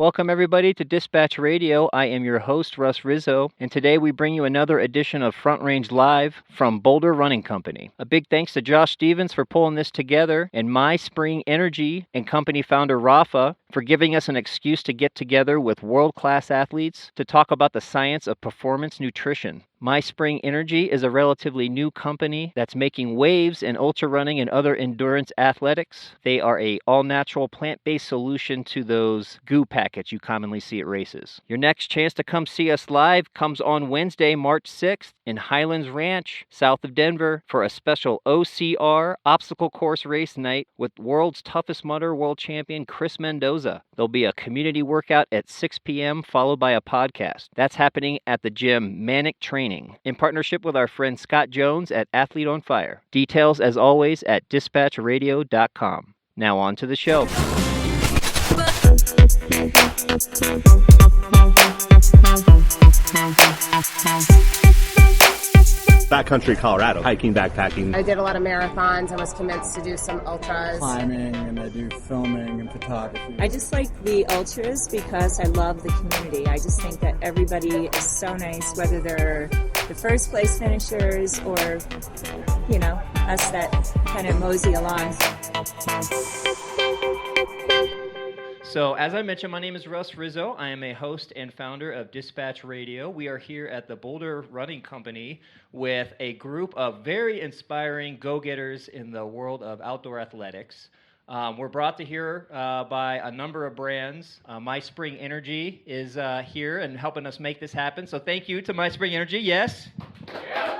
Welcome, everybody, to Dispatch Radio. I am your host, Russ Rizzo, and today we bring you another edition of Front Range Live from Boulder Running Company. A big thanks to Josh Stevens for pulling this together, and My Spring Energy and company founder Rafa for giving us an excuse to get together with world-class athletes to talk about the science of performance nutrition. My Spring Energy is a relatively new company that's making waves in ultra running and other endurance athletics. They are a all-natural plant-based solution to those goo packets you commonly see at races. Your next chance to come see us live comes on Wednesday, March 6th in Highlands Ranch, south of Denver, for a special O.C.R. obstacle course race night with world's toughest mudder world champion Chris Mendoza. There'll be a community workout at 6 p.m. followed by a podcast. That's happening at the gym Manic Training, in partnership with our friend Scott Jones at Athlete on Fire. Details, as always, at dispatchradio.com. Now on to the show. Backcountry Colorado, hiking, backpacking. I did a lot of marathons and was convinced to do some ultras. Climbing, and I do filming and photography. I just like the ultras because I love the community. I just think that everybody is so nice, whether they're the first place finishers or, us that kind of mosey along. So, as I mentioned, my name is Russ Rizzo. I am a host and founder of Dispatch Radio. We are here at the Boulder Running Company with a group of very inspiring go-getters in the world of outdoor athletics. We're brought to here by a number of brands. My Spring Energy is here and helping us make this happen. So thank you to My Spring Energy. Yes? Yeah.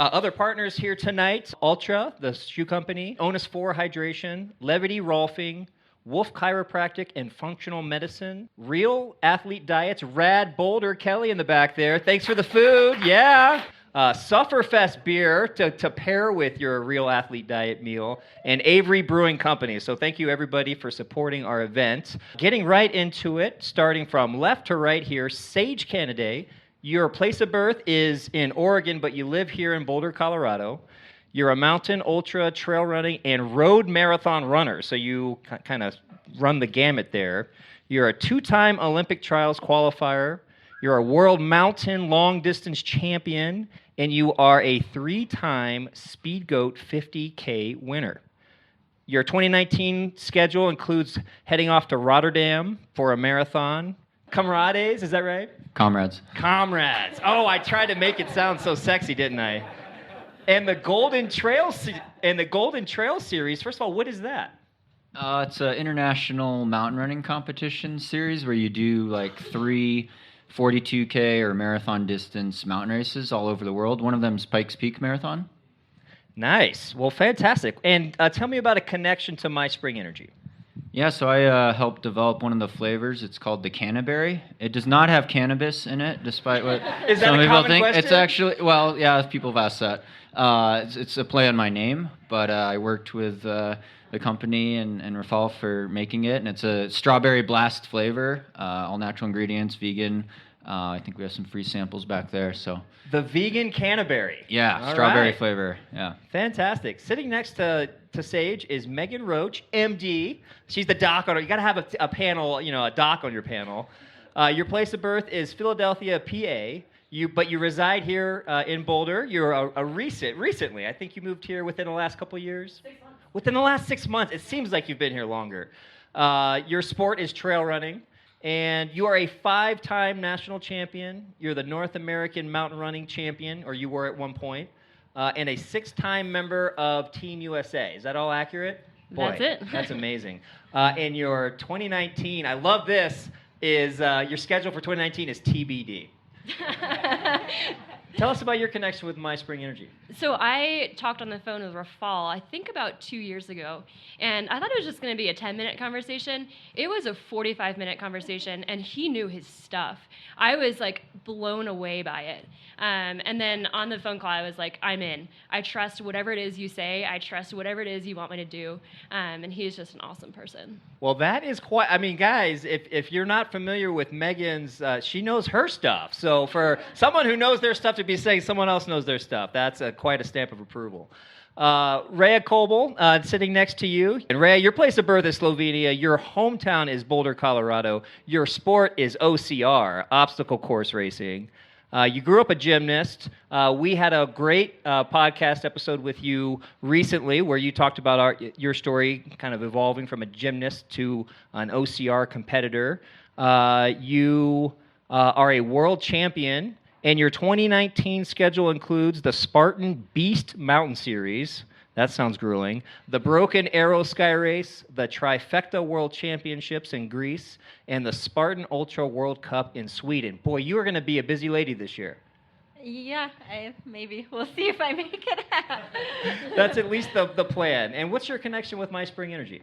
Other partners here tonight: Ultra, the shoe company; Onus 4 Hydration; Levity Rolfing; Wolf Chiropractic and Functional Medicine; Real Athlete Diets; Rad Boulder, Kelly in the back there. Thanks for the food. Yeah. Sufferfest beer to pair with your Real Athlete Diet meal; and Avery Brewing Company. So thank you, everybody, for supporting our event. Getting right into it, starting from left to right here, Sage Canaday. Your place of birth is in Oregon, but you live here in Boulder, Colorado. You're a mountain, ultra, trail running, and road marathon runner, so you kind of run the gamut there. You're a 2-time Olympic trials qualifier. You're a world mountain long-distance champion, and you are a 3-time Speed Goat 50K winner. Your 2019 schedule includes heading off to Rotterdam for a marathon. Comrades, is that right? Comrades. Oh, I tried to make it sound so sexy, didn't I? And the Golden Trail Series. First of all, what is that? It's an international mountain running competition series where you do like 3 42K or marathon distance mountain races all over the world. One of them is Pikes Peak Marathon. Nice. Well, fantastic. And tell me about a connection to My Spring Energy. Yeah, so I helped develop one of the flavors. It's called the Canaberry. It does not have cannabis in it, despite what is that some a people common think. Question? It's actually, people have asked that. It's a play on my name, but I worked with the company and Rafal for making it, and it's a strawberry blast flavor, all natural ingredients, vegan. I think we have some free samples back there. So the vegan Canaberry. Yeah, all strawberry right. flavor. Yeah, fantastic. Sitting next to Sage is Megan Roach, MD. She's the doc on her. You got to have a panel, a doc on your panel. Your place of birth is Philadelphia, PA. But you reside here in Boulder. You're recently. I think you moved here within the last couple of years. 6 months. Within the last 6 months. It seems like you've been here longer. Your sport is trail running. And you are a 5-time national champion. You're the North American mountain running champion, or you were at one point, and a 6-time member of Team USA. Is that all accurate? Boy, that's it. That's amazing. And your 2019, I love this, is your schedule for 2019 is TBD. Tell us about your connection with My Spring Energy. So I talked on the phone with Rafal, I think about 2 years ago, and I thought it was just going to be a 10-minute conversation. It was a 45-minute conversation, and he knew his stuff. I was, blown away by it. And then on the phone call, I was like, I'm in. I trust whatever it is you say. I trust whatever it is you want me to do. And he's just an awesome person. Well, that is quite... I mean, guys, if you're not familiar with Megan's, she knows her stuff. So for someone who knows their stuff to be saying someone else knows their stuff, that's quite a stamp of approval. Rea Kolbl, sitting next to you. And Rea, your place of birth is Slovenia. Your hometown is Boulder, Colorado. Your sport is O.C.R, obstacle course racing. You grew up a gymnast. We had a great podcast episode with you recently where you talked about your story kind of evolving from a gymnast to an O.C.R competitor. You are a world champion, and your 2019 schedule includes the Spartan Beast Mountain Series. That sounds grueling. The Broken Arrow Sky Race, the Trifecta World Championships in Greece, and the Spartan Ultra World Cup in Sweden. Boy, you are going to be a busy lady this year. Yeah, maybe. We'll see if I make it happen. That's at least the plan. And what's your connection with My Spring Energy?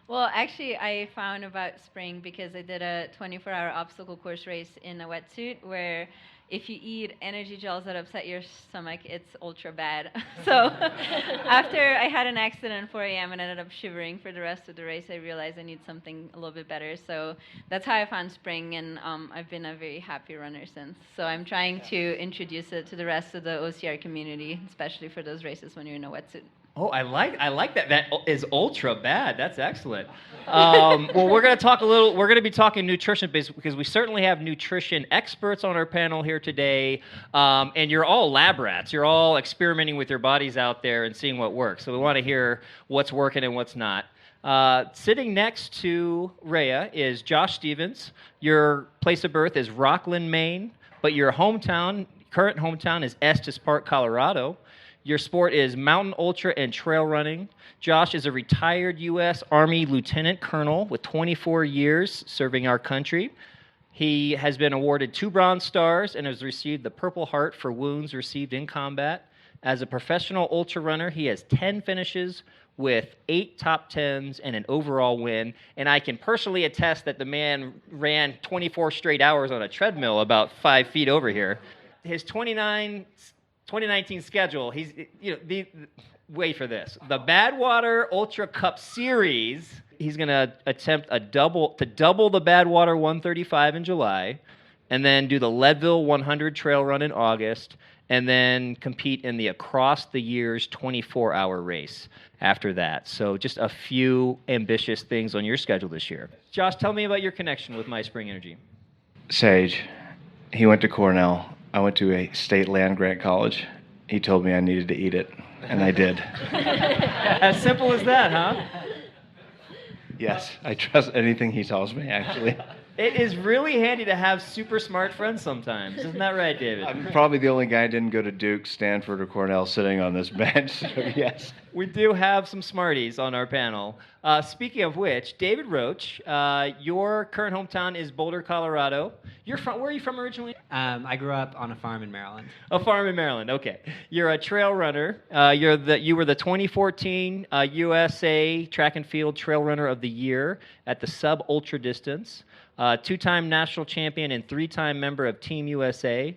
Well, actually, I found about spring because I did a 24-hour obstacle course race in a wetsuit where if you eat energy gels that upset your stomach, it's ultra bad. So after I had an accident at 4 a.m. and ended up shivering for the rest of the race, I realized I need something a little bit better. So that's how I found spring, and I've been a very happy runner since. So I'm trying to introduce it to the rest of the O.C.R community, especially for those races when you're in a wetsuit. Oh, I like that. That is ultra bad. That's excellent. Well, we're going to be talking nutrition because we certainly have nutrition experts on our panel here today. And you're all lab rats. You're all experimenting with your bodies out there and seeing what works. So we want to hear what's working and what's not. Sitting next to Rea is Josh Stevens. Your place of birth is Rockland, Maine, but your current hometown is Estes Park, Colorado. Your sport is mountain ultra and trail running. Josh is a retired U.S. Army Lieutenant Colonel with 24 years serving our country. He has been awarded 2 Bronze Stars and has received the Purple Heart for wounds received in combat. As a professional ultra runner, he has 10 finishes with 8 top 10s and an overall win. And I can personally attest that the man ran 24 straight hours on a treadmill about 5 feet over here. His 2019 schedule, wait for this. The Badwater Ultra Cup Series, he's going to attempt to double the Badwater 135 in July, and then do the Leadville 100 trail run in August, and then compete in the Across the Years 24-hour race after that. So just a few ambitious things on your schedule this year. Josh, tell me about your connection with My Spring Energy. Sage, he went to Cornell. I went to a state land-grant college. He told me I needed to eat it, and I did. As simple as that, huh? Yes, I trust anything he tells me, actually. It is really handy to have super smart friends sometimes. Isn't that right, David? I'm probably the only guy who didn't go to Duke, Stanford, or Cornell sitting on this bench, so yes. We do have some smarties on our panel. Speaking of which, David Roche, your current hometown is Boulder, Colorado. Where are you from originally? I grew up on a farm in Maryland. A farm in Maryland, okay. You're a trail runner. You were the 2014 USA Track and Field Trail Runner of the Year at the sub-ultra distance. 2-time national champion and 3-time member of Team USA.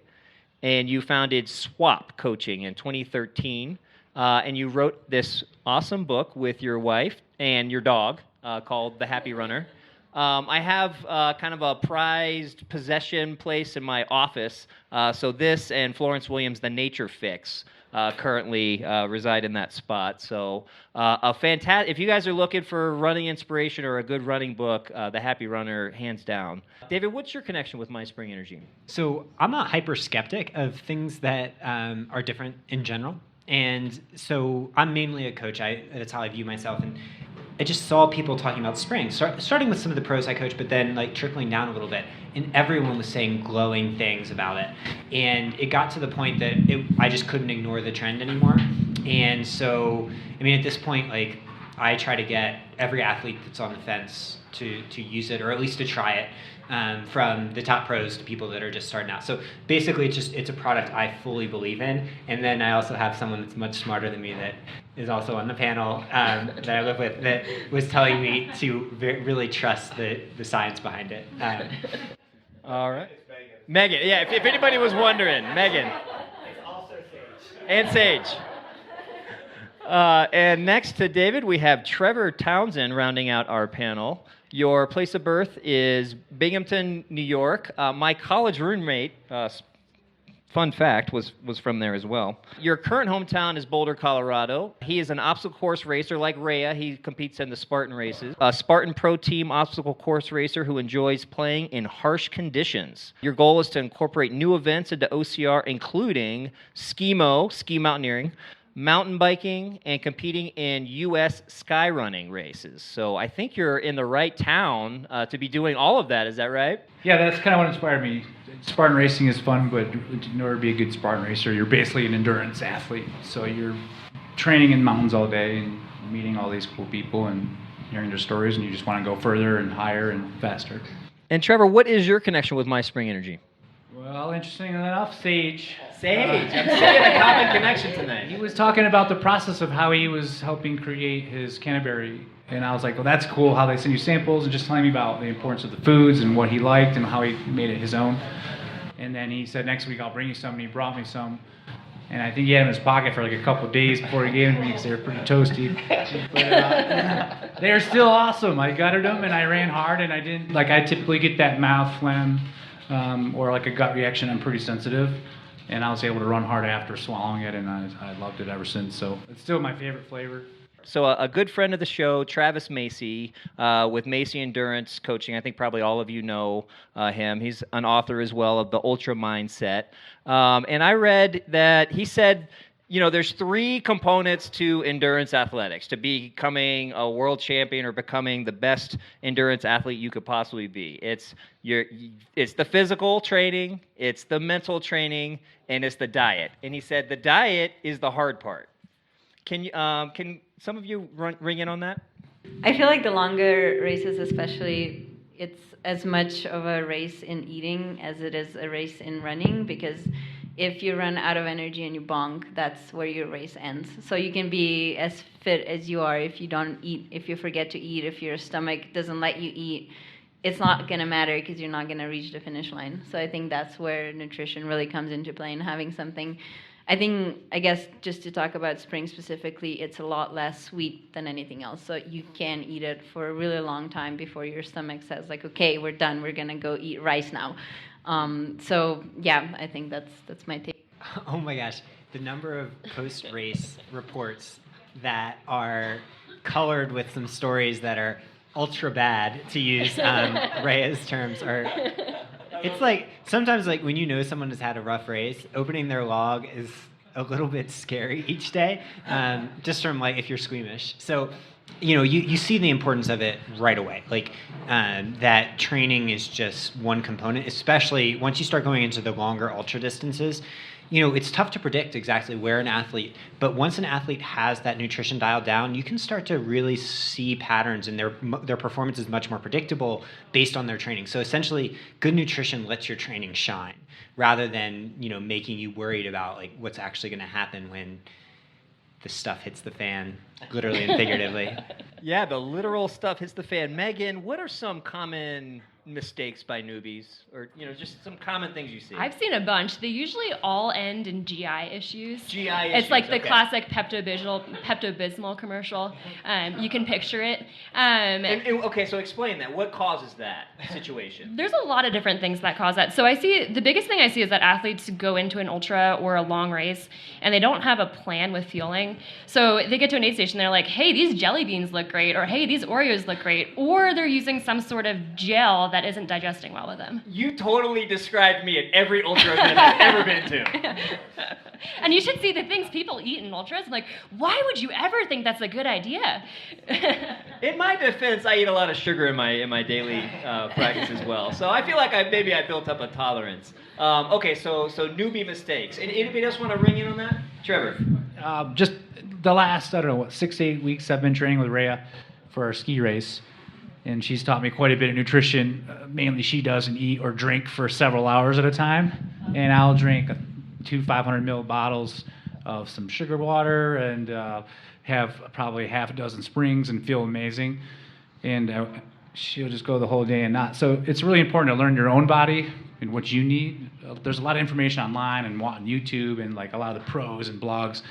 And you founded SWAP Coaching in 2013. And you wrote this awesome book with your wife and your dog called The Happy Runner. I have kind of a prized possession place in my office. So this and Florence Williams' The Nature Fix currently reside in that spot. So if you guys are looking for running inspiration or a good running book, The Happy Runner, hands down. David, what's your connection with My Spring Energy? So I'm a hyper skeptic of things that are different in general. And so I'm mainly a coach. That's how I view myself. And I just saw people talking about spring, starting with some of the pros I coach, but then like trickling down a little bit. And everyone was saying glowing things about it. And it got to the point that I just couldn't ignore the trend anymore. And so, at this point, like, I try to get every athlete that's on the fence to use it, or at least to try it. From the top pros to people that are just starting out. So basically, it's a product I fully believe in. And then I also have someone that's much smarter than me that is also on the panel that I live with that was telling me to really trust the science behind it. All right. Megan, yeah, if anybody was wondering, Megan. It's also Sage. And Sage. And next to David, we have Trevor Townsend rounding out our panel. Your place of birth is Binghamton, New York. My college roommate, fun fact, was from there as well. Your current hometown is Boulder, Colorado. He is an obstacle course racer like Rea. He competes in the Spartan races. A Spartan Pro Team obstacle course racer who enjoys playing in harsh conditions. Your goal is to incorporate new events into O.C.R., including ski mountaineering, mountain biking, and competing in U.S. sky running races. So I think you're in the right town to be doing all of that. Is that right? Yeah, that's kind of what inspired me. Spartan racing is fun, but in order to be a good Spartan racer, you're basically an endurance athlete. So you're training in mountains all day and meeting all these cool people and hearing their stories, and you just want to go further and higher and faster. And Trevor, what is your connection with My Spring Energy? Well, interesting enough, Sage. I'm seeing a common connection tonight. He was talking about the process of how he was helping create his Canaday, and I was like, well, that's cool how they send you samples, and just telling me about the importance of the foods and what he liked and how he made it his own. And then he said, next week I'll bring you some, and he brought me some. And I think he had them in his pocket for like a couple of days before he gave them to me because they were pretty toasty. But they're still awesome. I gutted them and I ran hard, and I typically get that mouth phlegm or like a gut reaction. I'm pretty sensitive. And I was able to run hard after swallowing it, and I loved it ever since. So it's still my favorite flavor. So a good friend of the show, Travis Macy, with Macy Endurance Coaching. I think probably all of you know him. He's an author as well of the Ultra Mindset. And I read that he said, there's 3 components to endurance athletics, to becoming a world champion or becoming the best endurance athlete you could possibly be. It's the physical training, it's the mental training, and it's the diet. And he said the diet is the hard part. Can some of you ring in on that? I feel like the longer races, especially, it's as much of a race in eating as it is a race in running, because if you run out of energy and you bonk, that's where your race ends. So you can be as fit as you are if you don't eat, if you forget to eat, if your stomach doesn't let you eat. It's not going to matter because you're not going to reach the finish line. So I think that's where nutrition really comes into play, and having something. I guess just to talk about spring specifically, it's a lot less sweet than anything else. So you can eat it for a really long time before your stomach says, like, okay, we're done. We're going to go eat rice now. So yeah, I think that's my take. Oh my gosh, the number of post-race reports that are colored with some stories that are ultra bad, to use Rea's terms, are. It's like sometimes, like when you know someone has had a rough race, opening their log is a little bit scary each day, just from like if you're squeamish. So, you see the importance of it right away. Like that training is just one component, especially once you start going into the longer ultra distances. It's tough to predict exactly where an athlete, but once an athlete has that nutrition dialed down, you can start to really see patterns, and their performance is much more predictable based on their training. So essentially, good nutrition lets your training shine rather than, making you worried about like what's actually going to happen when the stuff hits the fan, literally and figuratively. Yeah, the literal stuff hits the fan. Megan, what are some common mistakes by newbies, or just some common things you see? I've seen a bunch. They usually all end in GI issues. It's like the classic Pepto-Bismol commercial. You can picture it. Okay, so explain that. What causes that situation? There's a lot of different things that cause that. So the biggest thing I see is that athletes go into an ultra or a long race and they don't have a plan with fueling. So they get to an aid station, they're like, hey, these jelly beans look great, or hey, these Oreos look great, or they're using some sort of gel that isn't digesting well with them. You totally described me at every ultra event I've ever been to. And you should see the things people eat in ultras. Like, why would you ever think that's a good idea? In my defense, I eat a lot of sugar in my daily practice as well. So I feel like I built up a tolerance. Okay, so newbie mistakes. Anybody else want to ring in on that? Trevor. Just the last, 6 to 8 weeks I've been training with Rea for our ski race. And she's taught me quite a bit of nutrition. Mainly she doesn't eat or drink for several hours at a time. And I'll drink 2 500 ml bottles of some sugar water and have probably half a dozen springs and feel amazing. And she'll just go the whole day and not. So it's really important to learn your own body and what you need. There's a lot of information online and on YouTube and like a lot of the pros and blogs.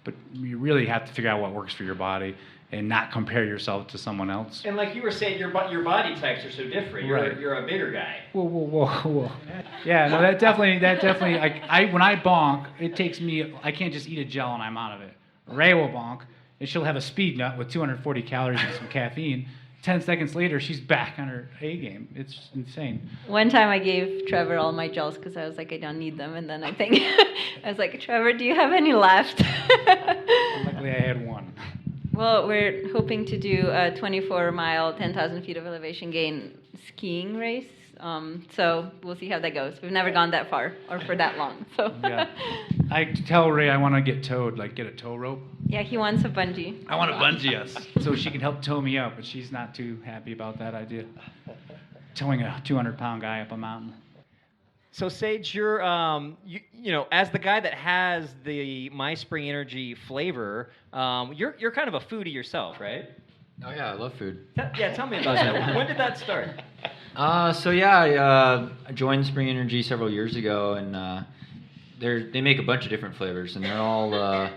But you really have to figure out what works for your body. and not compare yourself to someone else. And like you were saying, your body types are so different. You're a bigger guy. Whoa. Yeah, no, that definitely. When I bonk, it takes me. I can't just eat a gel and I'm out of it. Rea will bonk, and she'll have a speed nut with 240 calories and some caffeine. 10 seconds later, she's back on her A game. It's insane. One time I gave Trevor all my gels because I was like, I don't need them. And then I think, I was like, Trevor, do you have any left? Luckily, I had one. Well, we're hoping to do a 24-mile, 10,000 feet of elevation gain skiing race. So we'll see how that goes. We've never gone that far or for that long. So. Yeah. I tell Ray I want to get towed, like get a tow rope. Yeah, he wants a bungee. I want to bungee us so she can help tow me up, but she's not too happy about that idea. Towing a 200-pound guy up a mountain. So Sage, you're you know, as the guy that has the My Spring Energy flavor, you're kind of a foodie yourself, right? Oh yeah, I love food. Yeah, tell me about that. When did that start? I joined Spring Energy several years ago, and they make a bunch of different flavors, and they're all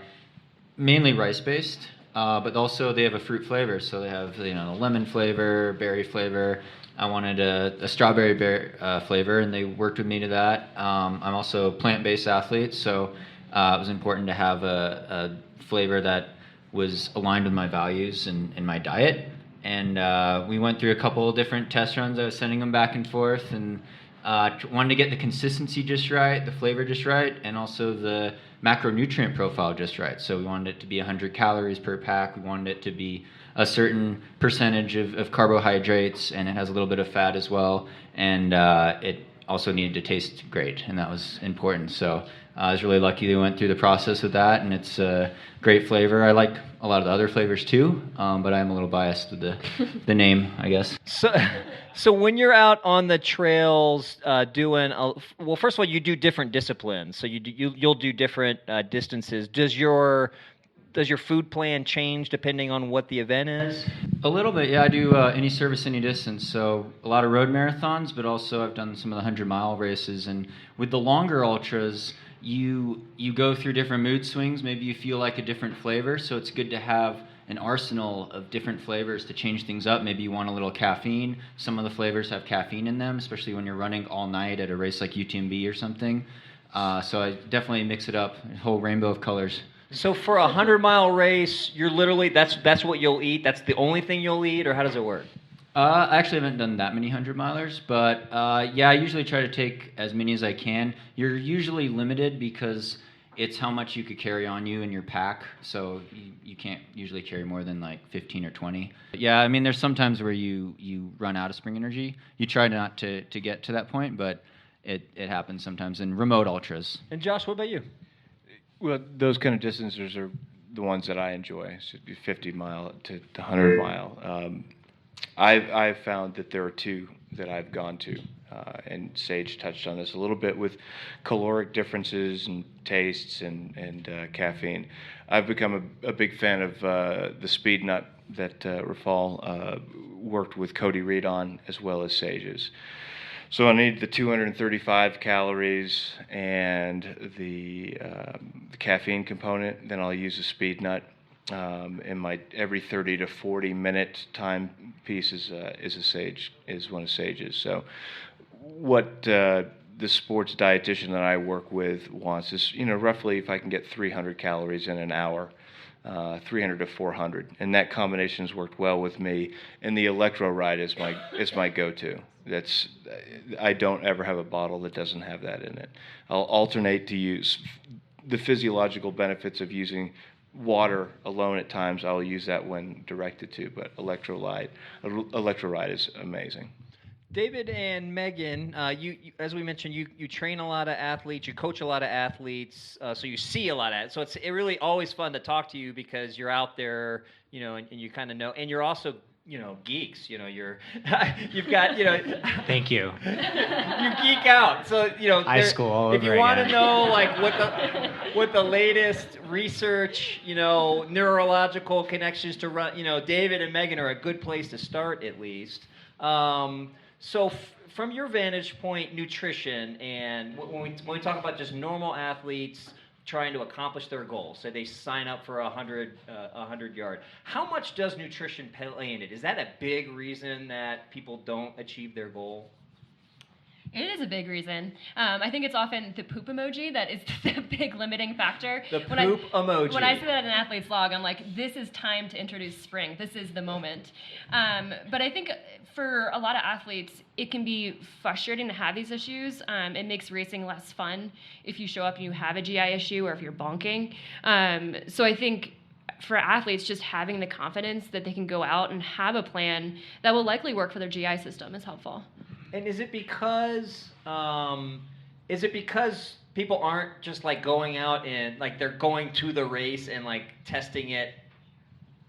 mainly rice-based, but also they have a fruit flavor. So they have the lemon flavor, berry flavor. I wanted a strawberry berry flavor, and they worked with me to that. I'm also a plant-based athlete, so it was important to have a flavor that was aligned with my values and my diet. And we went through a couple of different test runs. I was sending them back and forth, and wanted to get the consistency just right, the flavor just right, and also the macronutrient profile just right. So we wanted it to be 100 calories per pack. We wanted it to be a certain percentage of carbohydrates, and it has a little bit of fat as well. And it also needed to taste great, and that was important. So I was really lucky they went through the process with that, and it's a great flavor. I like a lot of the other flavors too, but I'm a little biased with the name, I guess. So when you're out on the trails doing, well, first of all, you do different disciplines. So you'll do different distances. Does your food plan change depending on what the event is? A little bit, yeah. I do any service, any distance. So a lot of road marathons, but also I've done some of the 100-mile races. And with the longer ultras, you go through different mood swings. Maybe you feel like a different flavor. So it's good to have an arsenal of different flavors to change things up. Maybe you want a little caffeine. Some of the flavors have caffeine in them, especially when you're running all night at a race like UTMB or something. So I definitely mix it up, a whole rainbow of colors. So for a 100-mile race, you're literally, that's what you'll eat? That's the only thing you'll eat, or how does it work? I actually haven't done that many 100-milers, but yeah, I usually try to take as many as I can. You're usually limited because it's how much you could carry on you in your pack, so you can't usually carry more than like 15 or 20. But yeah, I mean, there's sometimes where you run out of Spring Energy. You try not to get to that point, but it happens sometimes in remote ultras. And Josh, what about you? Well, those kind of distances are the ones that I enjoy. So 50-mile to 100-mile. I've found that there are two that I've gone to, and Sage touched on this a little bit with caloric differences and tastes and caffeine. I've become a big fan of the Speed Nut that Rafal worked with Cody Reed on, as well as Sage's. So I need the 235 calories and the caffeine component. Then I'll use a Speed Nut. In my every 30 to 40 minute time piece is one of Sage's. So what the sports dietitian that I work with wants is, roughly if I can get 300 calories in an hour, 300 to 400, and that combination has worked well with me. And the Electro Ride is my go-to. I don't ever have a bottle that doesn't have that in it. I'll alternate to use the physiological benefits of using water alone at times. I'll use that when directed to, but Electrolyte is amazing. David and Megan, you as we mentioned, you train a lot of athletes, you coach a lot of athletes, so you see a lot of it. So it's really always fun to talk to you because you're out there, and you kind of know, and you're also geeks. You've got Thank you. You geek out. So high school all over if you want to know like what the latest research, neurological connections to run, David and Megan are a good place to start at least. So from your vantage point, nutrition, and when we talk about just normal athletes trying to accomplish their goal. Say they sign up for a 100-yard. How much does nutrition play in it? Is that a big reason that people don't achieve their goal? It is a big reason. I think it's often the poop emoji that is the big limiting factor. The poop emoji. When I say that in an athlete's log, I'm like, this is time to introduce spring. This is the moment. But I think for a lot of athletes, it can be frustrating to have these issues. It makes racing less fun if you show up and you have a GI issue or if you're bonking. So I think for athletes, just having the confidence that they can go out and have a plan that will likely work for their GI system is helpful. And is it because people aren't just like going out and like they're going to the race and like testing it,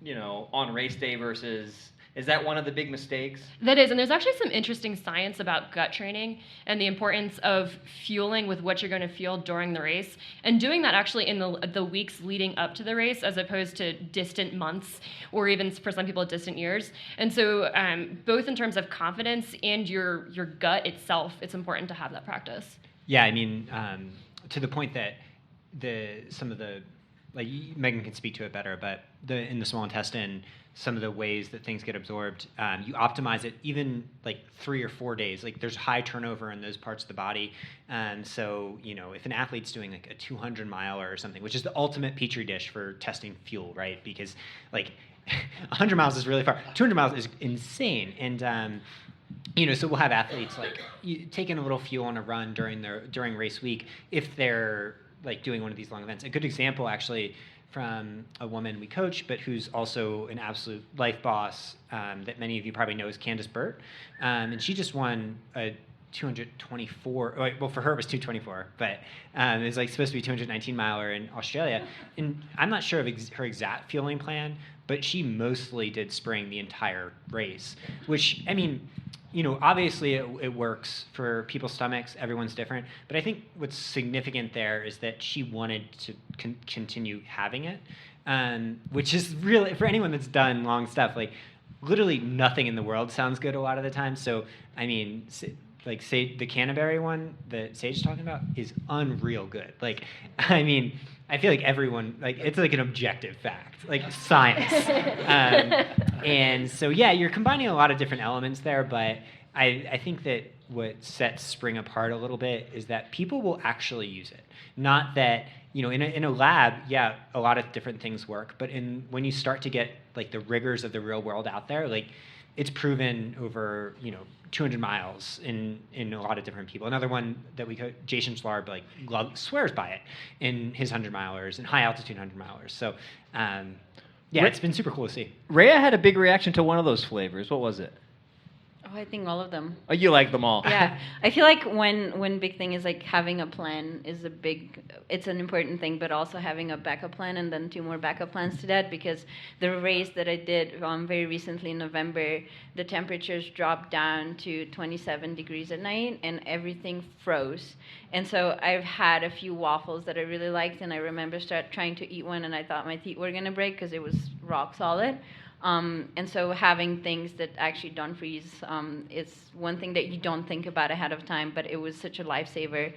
on race day versus, is that one of the big mistakes? That is, and there's actually some interesting science about gut training and the importance of fueling with what you're going to fuel during the race, and doing that actually in the weeks leading up to the race as opposed to distant months or even for some people distant years. And so both in terms of confidence and your gut itself, it's important to have that practice. Yeah, I mean, to the point that some of the, like Megan can speak to it better, but in the small intestine, some of the ways that things get absorbed, you optimize it even like 3 or 4 days. Like there's high turnover in those parts of the body. And so, if an athlete's doing like a 200 miler or something, which is the ultimate petri dish for testing fuel, right? Because like 100 miles is really far. 200 miles is insane. And, so we'll have athletes like taking a little fuel on a run during race week if they're like doing one of these long events. A good example actually from a woman we coach, but who's also an absolute life boss that many of you probably know is Candace Burt. And she just won a 224, well, for her it was 224, but it was like supposed to be 219 miler in Australia. And I'm not sure of her exact fueling plan, but she mostly did spring the entire race, which, I mean, obviously it works for people's stomachs. Everyone's different. But I think what's significant there is that she wanted to continue having it, which is really, for anyone that's done long stuff, like literally nothing in the world sounds good a lot of the time. So, I mean, like say the Canaday one that Sage's talking about is unreal good. Like, I mean, I feel like everyone, like it's like an objective fact, like science. And so, yeah, you're combining a lot of different elements there, but I think that what sets spring apart a little bit is that people will actually use it. Not that, in a lab, yeah, a lot of different things work, but when you start to get like the rigors of the real world out there, like it's proven over, 200 miles in a lot of different people. Another one that Jason Schlarb swears by it in his 100 milers and high altitude 100 milers. So, it's been super cool to see. Rea had a big reaction to one of those flavors. What was it? Oh, I think all of them. Oh, you like them all. Yeah. I feel like one big thing is like having a plan is it's an important thing, but also having a backup plan and then 2 more backup plans to that, because the race that I did very recently in November, the temperatures dropped down to 27 degrees at night and everything froze. And so I've had a few waffles that I really liked, and I remember trying to eat one and I thought my teeth were going to break because it was rock solid. And so having things that actually don't freeze is one thing that you don't think about ahead of time, but it was such a lifesaver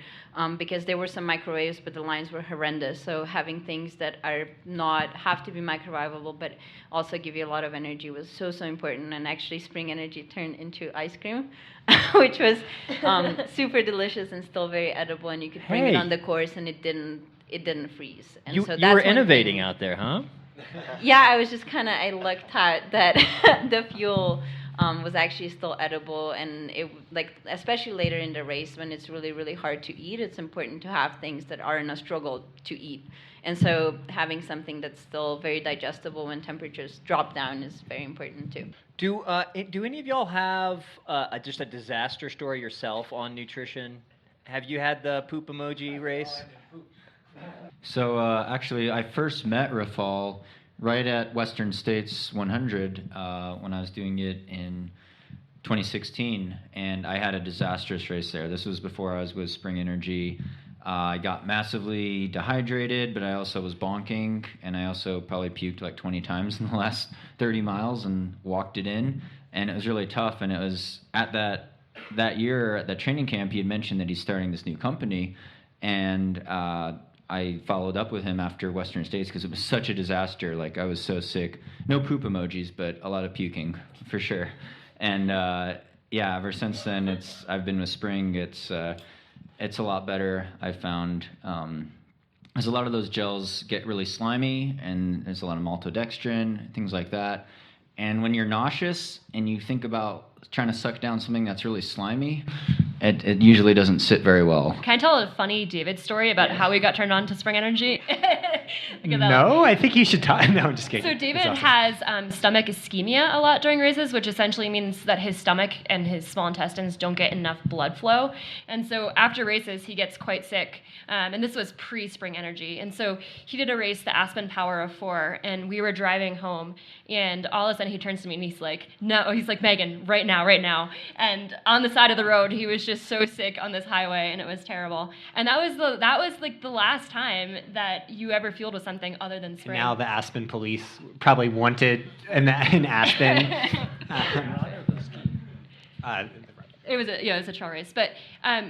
because there were some microwaves, but the lines were horrendous. So having things that have to be microwavable, but also give you a lot of energy was so important. And actually Spring Energy turned into ice cream, which was super delicious and still very edible. And you could bring it on the course and it didn't freeze. And you were innovating out there, huh? Yeah, I was just I looked at that the fuel was actually still edible, and it especially later in the race when it's really, really hard to eat, it's important to have things that aren't a struggle to eat. And so having something that's still very digestible when temperatures drop down is very important too. Do any of y'all have just a disaster story yourself on nutrition? Have you had the poop emoji race? So actually, I first met Rafal right at Western States 100 when I was doing it in 2016, and I had a disastrous race there. This was before I was with Spring Energy. I got massively dehydrated, but I also was bonking, and I also probably puked like 20 times in the last 30 miles and walked it in, and it was really tough. And it was at that year at that training camp, he had mentioned that he's starting this new company, and I followed up with him after Western States because it was such a disaster. Like, I was so sick. No poop emojis, but a lot of puking for sure. And yeah, ever since then, I've been with Spring. It's a lot better. I found as a lot of those gels get really slimy, and there's a lot of maltodextrin, things like that. And when you're nauseous and you think about trying to suck down something that's really slimy, it usually doesn't sit very well. Can I tell a funny David story about how we got turned on to Spring Energy? No, I think you should talk. No, I'm just kidding. So David That's awesome. has stomach ischemia a lot during races, which essentially means that his stomach and his small intestines don't get enough blood flow. And so after races, he gets quite sick. And this was pre-Spring Energy. And so he did a race, the Aspen Power of 4, and we were driving home. And all of a sudden he turns to me and he's like, no, he's like, Megan, right now. And on the side of the road, he was just so sick on this highway, and it was terrible. And that was like the last time that you ever fueled with something other than Spring. Now the Aspen police probably wanted an Aspen. It was a trail race. But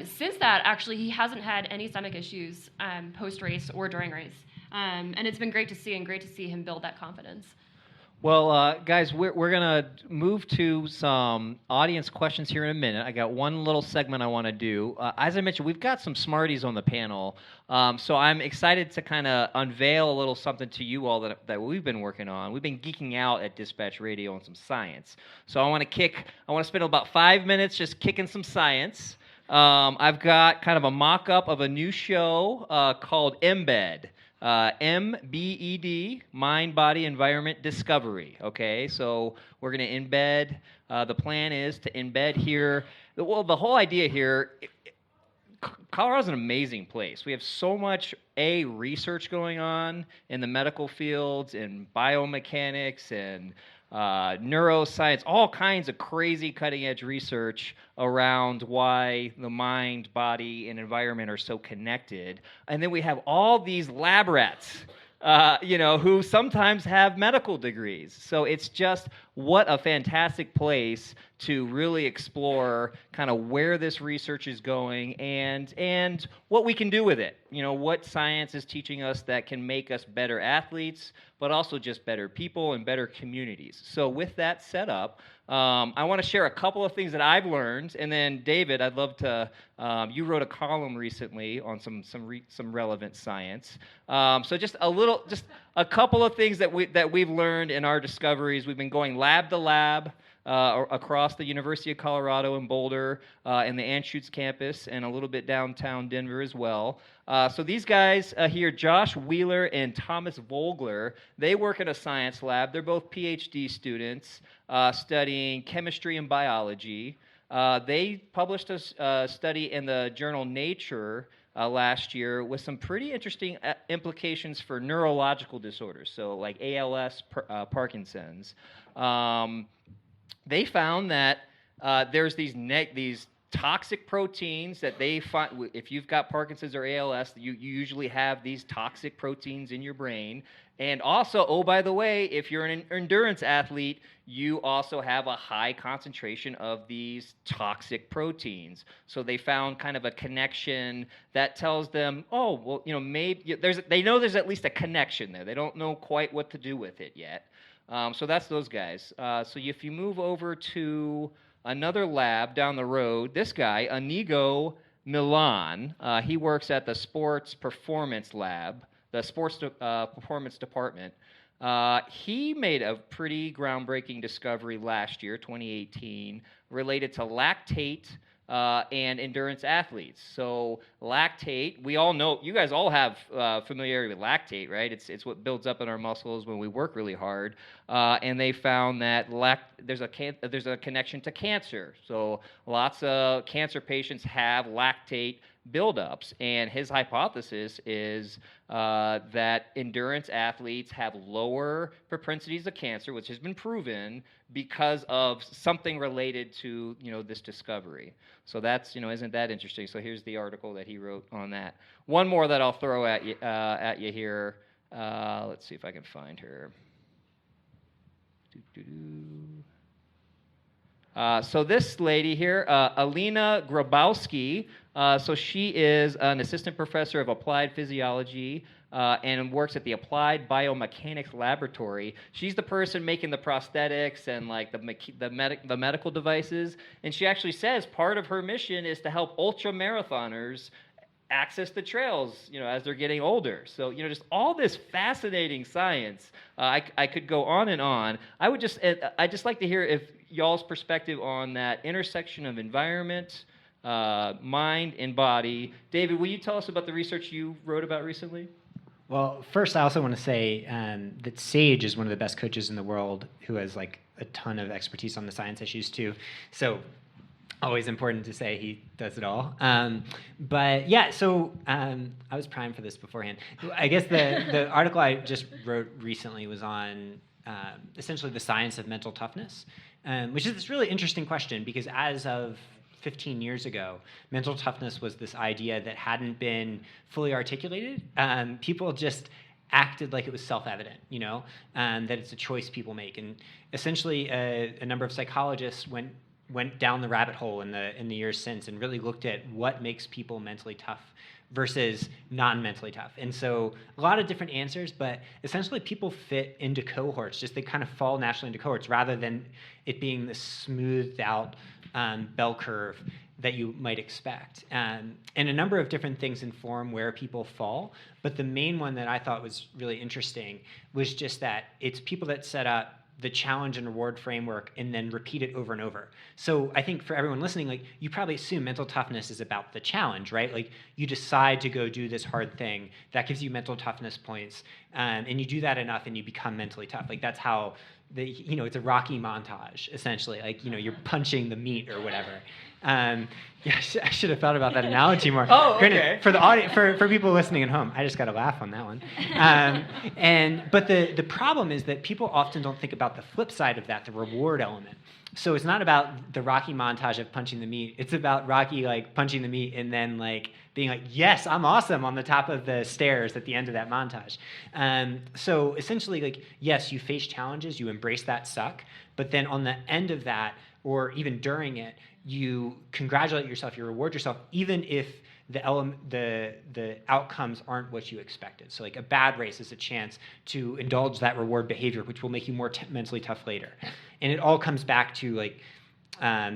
since that, actually, he hasn't had any stomach issues post-race or during race. And it's been great to see him build that confidence. Well, guys, we're going to move to some audience questions here in a minute. I got one little segment I want to do. As I mentioned, we've got some smarties on the panel, so I'm excited to kind of unveil a little something to you all that we've been working on. We've been geeking out at Dispatch Radio on some science. So I want to spend about 5 minutes just kicking some science. I've got kind of a mock-up of a new show called Embed. MBED, Mind, Body, Environment, Discovery. Okay, so we're going to embed. The plan is to embed here. Well, the whole idea here, Colorado's an amazing place. We have so much research going on in the medical fields, in biomechanics, and neuroscience, all kinds of crazy cutting-edge research around why the mind, body, and environment are so connected. And then we have all these lab rats, who sometimes have medical degrees. So it's just what a fantastic place to really explore kind of where this research is going and what we can do with it. What science is teaching us that can make us better athletes, but also just better people and better communities. So with that set up, I want to share a couple of things that I've learned, and then David, I'd love to. You wrote a column recently on some relevant science. So just a couple of things that we've learned in our discoveries. We've been going lab to lab across the University of Colorado in Boulder and the Anschutz campus, and a little bit downtown Denver as well. So these guys here, Josh Wheeler and Thomas Vogler, they work in a science lab. They're both PhD students studying chemistry and biology. They published a study in the journal Nature last year with some pretty interesting implications for neurological disorders, so like ALS, Parkinson's. They found that there's these toxic proteins that they find. If you've got Parkinson's or ALS, you usually have these toxic proteins in your brain. And also, oh, by the way, if you're an endurance athlete, you also have a high concentration of these toxic proteins. So they found kind of a connection that tells them, oh, well, maybe they know there's at least a connection there. They don't know quite what to do with it yet. So that's those guys. So if you move over to another lab down the road, this guy, Inigo Milan, he works at the Sports Performance Lab, the Sports Performance Department. He made a pretty groundbreaking discovery last year, 2018, related to lactate and endurance athletes. So lactate, we all know, you guys all have familiarity with lactate, right? It's what builds up in our muscles when we work really hard. And they found that there's a connection to cancer. So lots of cancer patients have lactate buildups, and his hypothesis is that endurance athletes have lower propensities of cancer, which has been proven because of something related to this discovery. So that's isn't that interesting? So here's the article that he wrote on that. One more that I'll throw at you here. Let's see if I can find her. So this lady here, Alina Grabowski, So she is an assistant professor of applied physiology and works at the Applied Biomechanics Laboratory. She's the person making the prosthetics and like the medical devices. And she actually says part of her mission is to help ultra marathoners access the trails, as they're getting older. So, just all this fascinating science. I could go on and on. I just like to hear if y'all's perspective on that intersection of environment, mind, and body. David, will you tell us about the research you wrote about recently? Well, first, I also want to say that Sage is one of the best coaches in the world who has like a ton of expertise on the science issues too. So always important to say he does it all. But yeah, so I was primed for this beforehand. I guess the article I just wrote recently was on essentially the science of mental toughness, which is this really interesting question because as of 15 years ago, mental toughness was this idea that hadn't been fully articulated. People just acted like it was self-evident, that it's a choice people make. And essentially, a number of psychologists went down the rabbit hole in the years since and really looked at what makes people mentally tough versus non-mentally tough. And so a lot of different answers, but essentially people fit into cohorts, just they kind of fall naturally into cohorts rather than it being this smoothed out bell curve that you might expect. And a number of different things inform where people fall, but the main one that I thought was really interesting was just that it's people that set up the challenge and reward framework and then repeat it over and over. So I think for everyone listening, like you probably assume mental toughness is about the challenge, right? Like you decide to go do this hard thing, that gives you mental toughness points, and you do that enough and you become mentally tough. Like that's how it's a Rocky montage essentially. Like you're punching the meat or whatever. Yeah, I should have thought about that analogy more. Oh, okay. Granted, for the audience, for people listening at home, I just got to laugh on that one. But the problem is that people often don't think about the flip side of that, the reward element. So it's not about the Rocky montage of punching the meat. It's about Rocky like punching the meat and then like being like, yes, I'm awesome on the top of the stairs at the end of that montage. So essentially, like, yes, you face challenges, you embrace that suck, but then on the end of that, or even during it, you congratulate yourself, you reward yourself, even if the outcomes aren't what you expected. So like a bad race is a chance to indulge that reward behavior, which will make you more mentally tough later. And it all comes back to like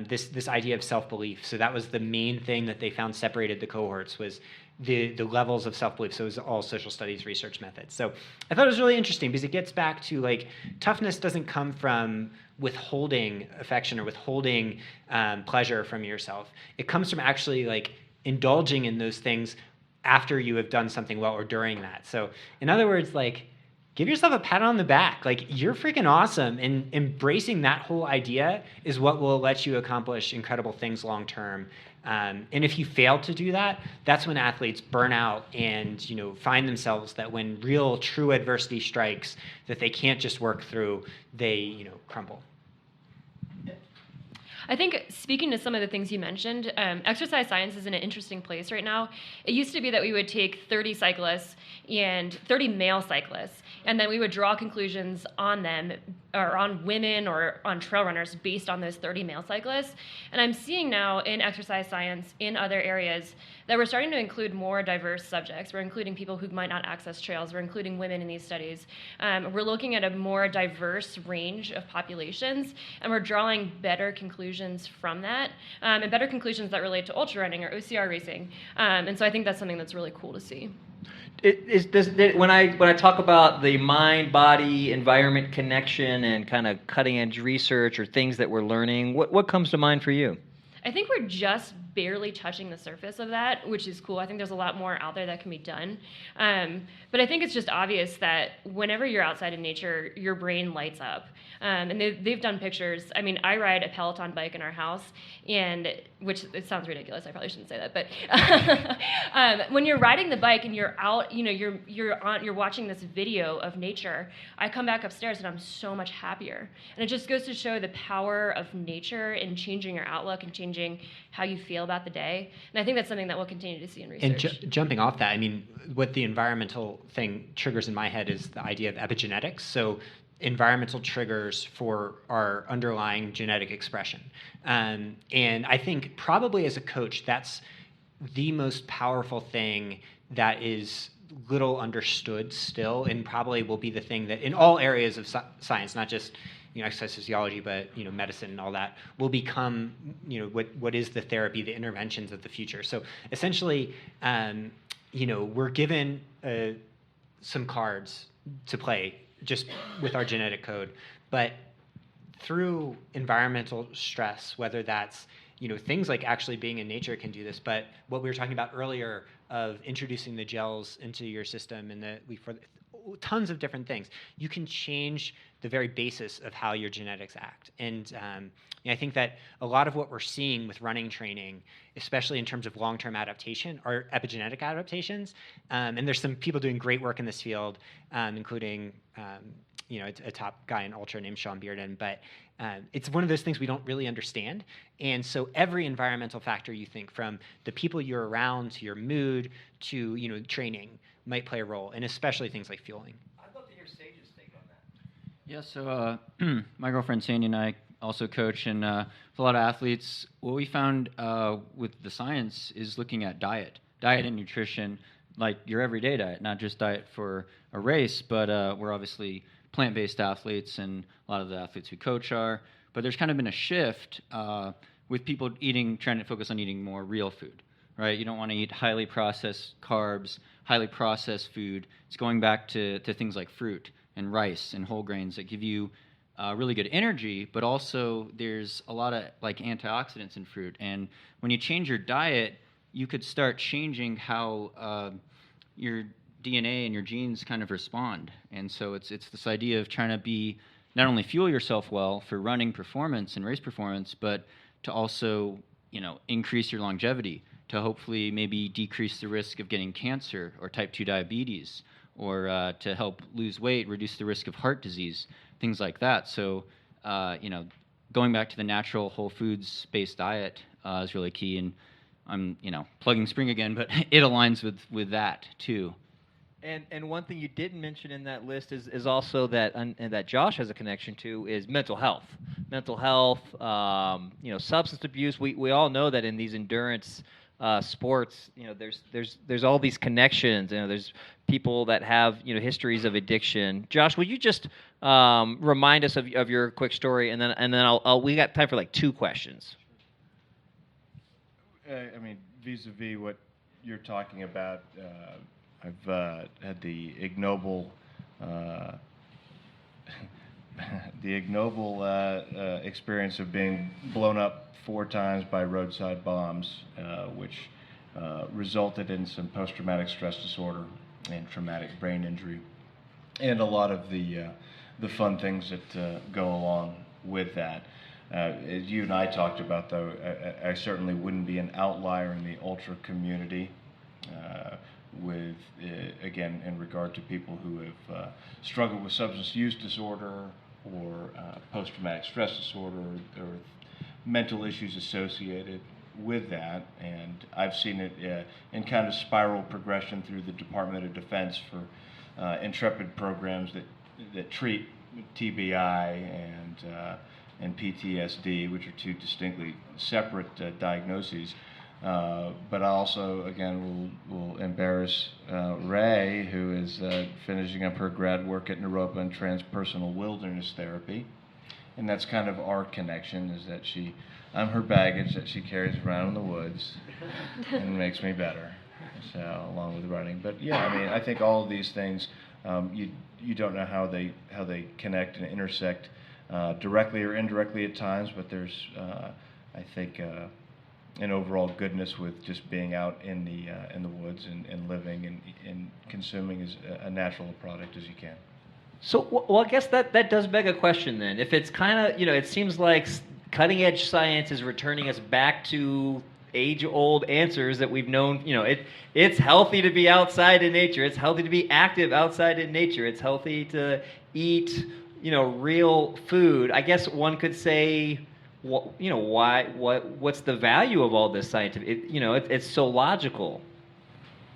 this idea of self-belief. So that was the main thing that they found separated the cohorts was the levels of self-belief. So it was all social studies research methods. So I thought it was really interesting because it gets back to like toughness doesn't come from withholding affection or withholding pleasure from yourself. It comes from actually like indulging in those things after you have done something well or during that. So in other words, like give yourself a pat on the back. Like you're freaking awesome. And embracing that whole idea is what will let you accomplish incredible things long term. And if you fail to do that, that's when athletes burn out and find themselves that when real true adversity strikes that they can't just work through, they crumble. I think speaking to some of the things you mentioned, exercise science is in an interesting place right now. It used to be that we would take 30 cyclists and 30 male cyclists, and then we would draw conclusions on them or on women or on trail runners based on those 30 male cyclists. And I'm seeing now in exercise science in other areas that we're starting to include more diverse subjects. We're including people who might not access trails. We're including women in these studies. We're looking at a more diverse range of populations, and we're drawing better conclusions from that, and better conclusions that relate to ultra running or O.C.R. racing. And so I think that's something that's really cool to see. When I talk about the mind-body environment connection and kind of cutting-edge research or things that we're learning, what comes to mind for you? I think we're just barely touching the surface of that, which is cool. I think there's a lot more out there that can be done. But I think it's just obvious that whenever you're outside in nature, your brain lights up. And they've done pictures. I mean, I ride a Peloton bike in our house, and which it sounds ridiculous. I probably shouldn't say that, but when you're riding the bike and you're out, you're watching this video of nature. I come back upstairs and I'm so much happier. And it just goes to show the power of nature in changing your outlook and changing how you feel about the day. And I think that's something that we'll continue to see in research. And jumping off that, I mean, what the environmental thing triggers in my head is the idea of epigenetics. So environmental triggers for our underlying genetic expression. And I think probably as a coach, that's the most powerful thing that is little understood still, and probably will be the thing that in all areas of science, not just exercise physiology, but medicine and all that, will become what is the therapy, the interventions of the future. So essentially, we're given some cards to play just with our genetic code, but through environmental stress, whether that's things like actually being in nature can do this, but what we were talking about earlier of introducing the gels into your system and for tons of different things, you can change the very basis of how your genetics act. And I think that a lot of what we're seeing with running training, especially in terms of long-term adaptation, are epigenetic adaptations. And there's some people doing great work in this field, including a top guy in ultra named Sean Bearden. But it's one of those things we don't really understand. And so every environmental factor you think, from the people you're around to your mood to training, might play a role, and especially things like fueling. I'd love to hear Sage's take on that. Yeah, so my girlfriend Sandy and I also coach, and with a lot of athletes, what we found with the science is looking at diet and nutrition, like your everyday diet, not just diet for a race, but we're obviously plant-based athletes, and a lot of the athletes we coach are. But there's kind of been a shift with people trying to focus on eating more real food, right? You don't want to eat highly processed carbs, highly processed food. It's going back to things like fruit and rice and whole grains that give you really good energy, but also there's a lot of like antioxidants in fruit. And when you change your diet, you could start changing how your DNA and your genes kind of respond. And so it's this idea of trying to not only fuel yourself well for running performance and race performance, but to also increase your longevity, to hopefully maybe decrease the risk of getting cancer or type 2 diabetes, or to help lose weight, reduce the risk of heart disease, things like that. So, going back to the natural whole foods-based diet is really key. And I'm, plugging Spring again, but it aligns with that too. And one thing you didn't mention in that list is also that, and that Josh has a connection to, is mental health. Mental health, substance abuse. We all know that in these endurance sports, there's all these connections. There's people that have histories of addiction. Josh, would you just remind us of your quick story, and then we got time for like 2 questions. Vis-a-vis what you're talking about, I've had the ignoble experience of being blown up 4 times by roadside bombs, which resulted in some post-traumatic stress disorder and traumatic brain injury, and a lot of the fun things that go along with that. As you and I talked about, though, I certainly wouldn't be an outlier in the ultra community. With again, in regard to people who have struggled with substance use disorder or post-traumatic stress disorder or mental issues associated with that, and I've seen it in kind of spiral progression through the Department of Defense for Intrepid programs that treat TBI and PTSD, which are 2 distinctly separate diagnoses. But I also, again, will embarrass Rea, who is finishing up her grad work at Naropa in transpersonal wilderness therapy. And that's kind of our connection, is that I'm her baggage that she carries around in the woods and makes me better, so along with running. But yeah, I think all of these things, you don't know how they connect and intersect directly or indirectly at times, but there's, I think, an overall goodness with just being out in the woods and living and consuming as a natural product as you can. So, well, I guess that does beg a question then. If it's kind of, it seems like cutting edge science is returning us back to age-old answers that we've known. It's healthy to be outside in nature. It's healthy to be active outside in nature. It's healthy to eat, real food. I guess one could say, what's the value of all this scientific? It's so logical.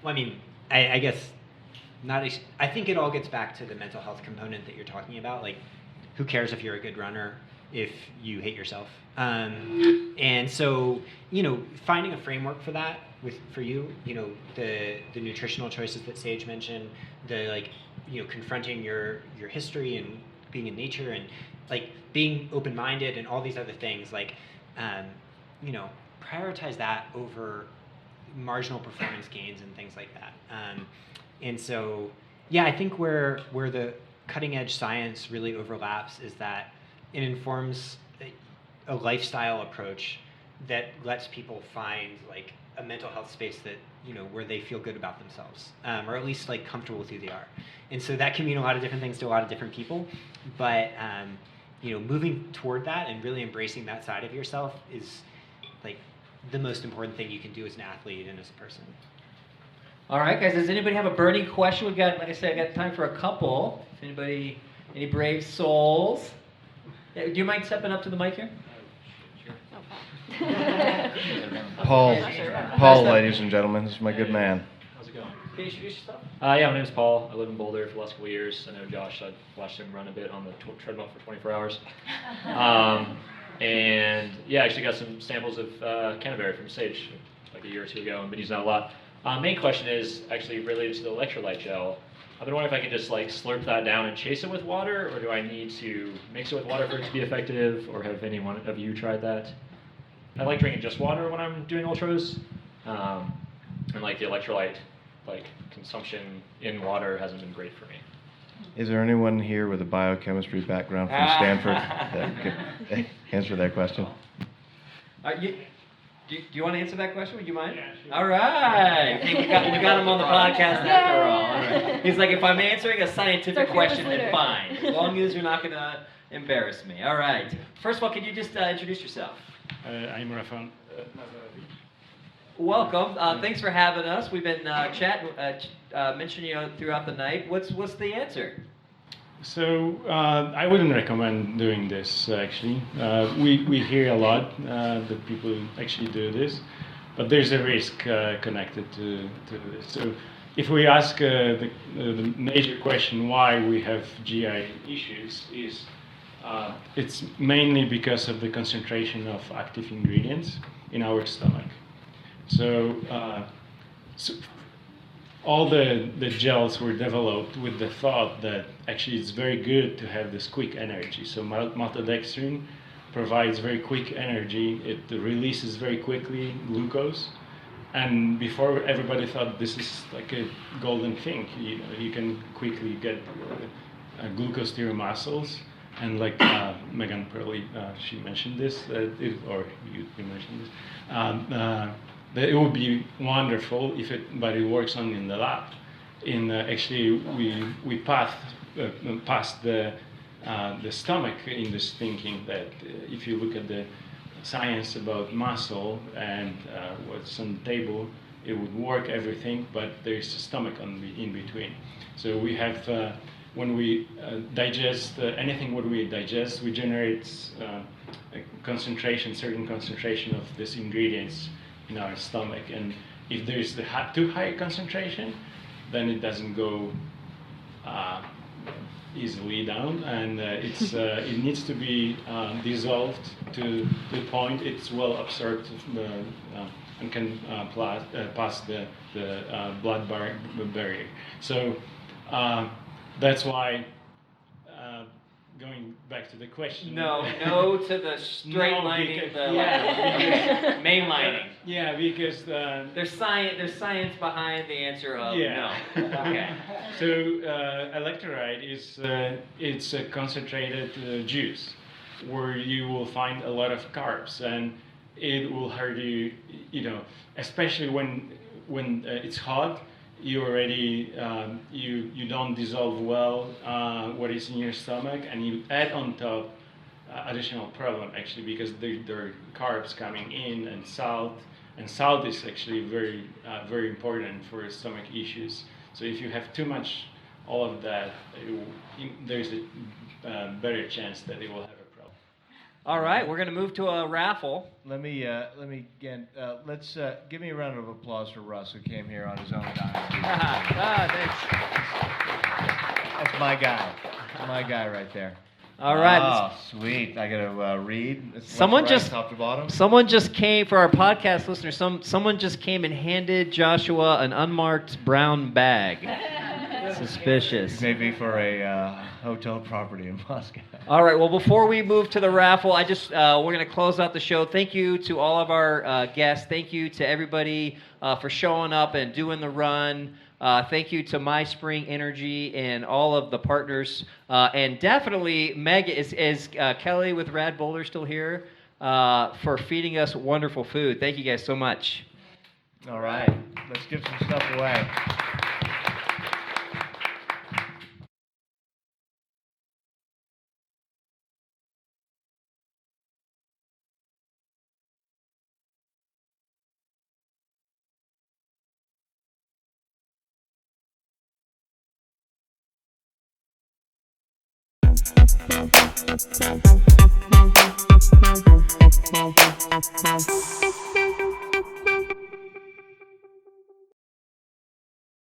Well, I guess I think it all gets back to the mental health component that you're talking about. Like, who cares if you're a good runner if you hate yourself? And so, finding a framework for that for you, the nutritional choices that Sage mentioned, the confronting your history and being in nature and being open-minded and all these other things, prioritize that over marginal performance gains and things like that. And so, yeah, I think where the cutting edge science really overlaps is that it informs a lifestyle approach that lets people find a mental health space that where they feel good about themselves, or at least comfortable with who they are. And so that can mean a lot of different things to a lot of different people, but moving toward that and really embracing that side of yourself is the most important thing you can do as an athlete and as a person. All right, guys, does anybody have a burning question? We've got, like I said, I got time for a couple. If anybody, any brave souls? Yeah, do you mind stepping up to the mic here? Paul, ladies and gentlemen, this is my good man. How's it going? Can you introduce yourself? Yeah, my name is Paul. I live in Boulder for the last couple of years. I know Josh. I watched him run a bit on the treadmill for 24 hours. And yeah, I actually got some samples of Canaday from Sage like a year or two ago and been using that a lot. Main question is actually related to the electrolyte gel. I've been wondering if I could just slurp that down and chase it with water, or do I need to mix it with water for it to be effective, or have any one of you tried that? I like drinking just water when I'm doing ultras, and the electrolyte consumption in water hasn't been great for me. Is there anyone here with a biochemistry background from Stanford that could answer that question? Do you want to answer that question? Would you mind? Yeah, sure. All right. Hey, we got him on the podcast after all. All right. He's like, if I'm answering a scientific question, then fine. As long as you're not going to embarrass me. All right. First of all, could you just introduce yourself? I'm Rafa. Welcome. Thanks for having us. We've been mentioning you throughout the night. What's the answer? So I wouldn't recommend doing this, actually. We hear a lot that people actually do this, but there's a risk connected to this. So if we ask the major question why we have GI issues is it's mainly because of the concentration of active ingredients in our stomach. So all the gels were developed with the thought that actually it's very good to have this quick energy. So maltodextrin provides very quick energy. It releases very quickly glucose. And before, everybody thought this is like a golden thing. You can quickly get glucose to your muscles. And like Megan Perley, she mentioned this, or you mentioned this. That it would be wonderful but it works only in the lab. Actually, we passed the stomach in this thinking that if you look at the science about muscle and what's on the table, it would work everything, but there's a stomach in between. So we have when we digest anything, what we digest, we generate a certain concentration of these ingredients in our stomach, and if there is too high concentration, then it doesn't go easily down, and it needs to be dissolved to the point it's well absorbed and can pass the blood barrier. So that's why. Going back to the question. No to the straight lining, mainlining. Yeah, because there's science behind the answer of no. Okay. So electrolyte is it's a concentrated juice where you will find a lot of carbs, and it will hurt you. Especially when it's hot. You already you don't dissolve well what is in your stomach, and you add on top additional problem actually, because there are carbs coming in and salt is actually very very important for stomach issues. So if you have too much all of that, there's a better chance that it will have a problem. All right, we're going to move to a raffle. Let me again. Let's give me a round of applause for Russ, who came here on his own dime. Thanks. That's my guy. My guy right there. All right. Oh, sweet. I got to read. It's Someone left to right, just top to bottom. Someone just came for our podcast listeners. Someone just came and handed Joshua an unmarked brown bag. Suspicious. Maybe for a hotel property in Moscow. All right. Well, before we move to the raffle, we're going to close out the show. Thank you to all of our guests. Thank you to everybody for showing up and doing the run. Thank you to My Spring Energy and all of the partners. And definitely, Meg, is Kelly with Rad Boulder still here for feeding us wonderful food. Thank you guys so much. All right. Let's give some stuff away.